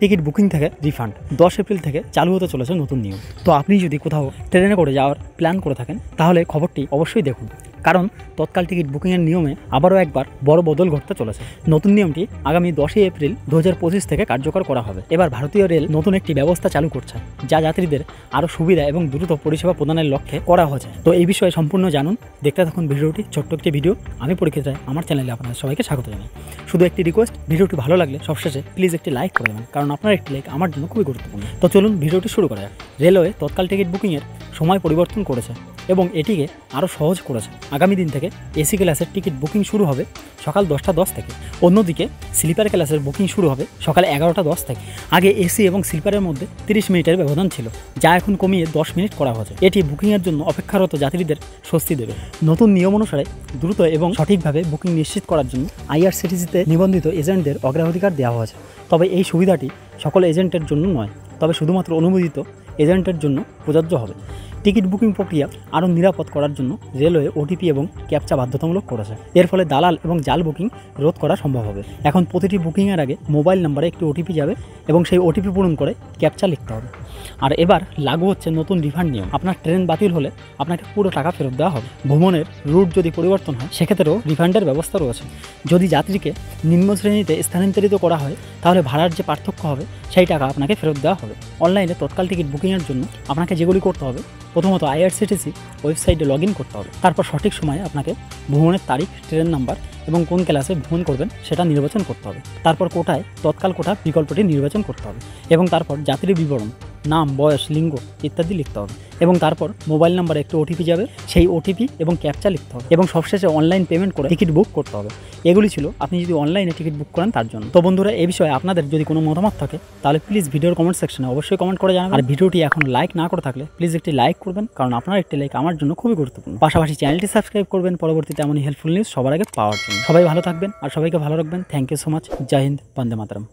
Ticket booking থেকে refund 10 April থেকে চালু হতে চলেছে নতুন নিয়ম। তো আপনি যদি কোথাও ট্রেনে করে যাওয়ার প্ল্যান করে থাকেন তাহলে খবরটি অবশ্যই দেখুন, কারণ তৎকাল টিকিট বুকিংয়ের নিয়মে আবারও একবার বড় বদল ঘটতে চলেছে। নতুন নিয়মটি আগামী 10 এপ্রিল 2025 থেকে কার্যকর করা হবে। এবার ভারতীয় রেল নতুন একটি ব্যবস্থা চালু করছে, যা যাত্রীদের আরও সুবিধা এবং দ্রুত পরিষেবা প্রদানের লক্ষ্যে করা হয়েছে। তো এই বিষয়ে সম্পূর্ণ জানুন। দেখতে থাকুন ভিডিওটি, ছোট্ট একটি ভিডিও। আমি পরীক্ষিত রায়, আমার চ্যানেলে আপনাদের সবাইকে স্বাগত জানাই। শুধু একটি রিকোয়েস্ট, ভিডিওটি ভালো লাগলে সবশেষে প্লিজ একটি লাইক করে দেবেন, কারণ আপনার একটি লাইক আমার জন্য খুবই গুরুত্বপূর্ণ। তো চলুন ভিডিওটি শুরু করা যাক। রেলওয়ে তৎকাল টিকিট বুকিংয়ের সময় পরিবর্তন করেছে এবং এটিকে আরও সহজ করেছে। আগামী দিন থেকে এসি ক্লাসের টিকিট বুকিং শুরু হবে সকাল 10টা 10 থেকে। অন্যদিকে স্লিপার ক্লাসের বুকিং শুরু হবে সকাল 11টা 10 থেকে। আগে এসি এবং স্লিপারের মধ্যে 30 মিনিটের ব্যবধান ছিল, যা এখন কমিয়ে 10 মিনিট করা হয়েছে। এটি বুকিংয়ের জন্য অপেক্ষারত যাত্রীদের স্বস্তি দেবে। নতুন নিয়ম অনুসারে দ্রুত এবং সঠিকভাবে বুকিং নিশ্চিত করার জন্য আইআরসিটিসিতে নিবন্ধিত এজেন্টদের অগ্রাধিকার দেওয়া হয়েছে। তবে এই সুবিধাটি সকল এজেন্টের জন্য নয়, তবে শুধুমাত্র অনুমোদিত এজেন্টের জন্য প্রযোজ্য হবে। টিকিট বুকিং প্রক্রিয়া আরও নিরাপদ করার জন্য রেলওয়ে ওটিপি এবং ক্যাপচা বাধ্যতামূলক করেছে। এর ফলে দালাল এবং জাল বুকিং রোধ করা সম্ভব হবে। এখন প্রতিটি বুকিংয়ের আগে মোবাইল নাম্বারে একটি ওটিপি যাবে এবং সেই ওটিপি পূরণ করে ক্যাপচা লিখতে হবে। আর এবার লাগু হচ্ছে নতুন রিফান্ড নিয়ম। আপনার ট্রেন বাতিল হলে আপনাকে পুরো টাকা ফেরত দেওয়া হবে। ভ্রমণের রুট যদি পরিবর্তন হয় সেক্ষেত্রেও রিফান্ডের ব্যবস্থা রয়েছে। যদি যাত্রীকে নিম্ন শ্রেণীতে স্থানান্তরিত করা হয় তাহলে ভাড়ার যে পার্থক্য হবে সেই টাকা আপনাকে ফেরত দেওয়া হবে। অনলাইনে তৎকাল টিকিট বুকিংয়ের জন্য আপনাকে যেগুলি করতে হবে, প্রথমত আইআরসিটিসি ওয়েবসাইটে লগ ইন করতে হবে। তারপর সঠিক সময়ে আপনাকে ভ্রমণের তারিখ, ট্রেন নাম্বার এবং কোন ক্লাসে ভ্রমণ করবেন সেটা নির্বাচন করতে হবে। তারপর কোটায় তৎকাল কোটা বিকল্পটি নির্বাচন করতে হবে এবং তারপর যাত্রীর বিবরণ, নাম, বয়স, লিঙ্গ ইত্যাদি লিখতে হবে এবং তারপর মোবাইল নাম্বারে একটি ওটিপি যাবে, সেই ওটিপি এবং ক্যাপচা লিখতে হবে এবং সবশেষে অনলাইন পেমেন্ট করে টিকিট বুক করতে হবে। এগুলি ছিল আপনি যদি অনলাইনে টিকিট বুক করেন তার জন্য। তো বন্ধুরা, এই বিষয়ে আপনাদের যদি কোনো মতামত থাকে তাহলে প্লিজ ভিডিওর কমেন্ট সেকশনে অবশ্যই কমেন্ট করে জানাবেন। আর ভিডিওটি এখন লাইক না করে থাকলে প্লিজ একটি লাইক করবেন, কারণ আপনার একটি লাইক আমার জন্য খুবই গুরুত্বপূর্ণ। পাশাপাশি চ্যানেলটি সাবস্ক্রাইব করবেন পরবর্তীতে এমনই হেল্পফুল নিউজ সবার আগে পাওয়ার জন্য। সবাই ভালো থাকবেন আর সবাইকে ভালো রাখবেন। Thank you so much. জয় হিন্দ, বন্দে মাতরম।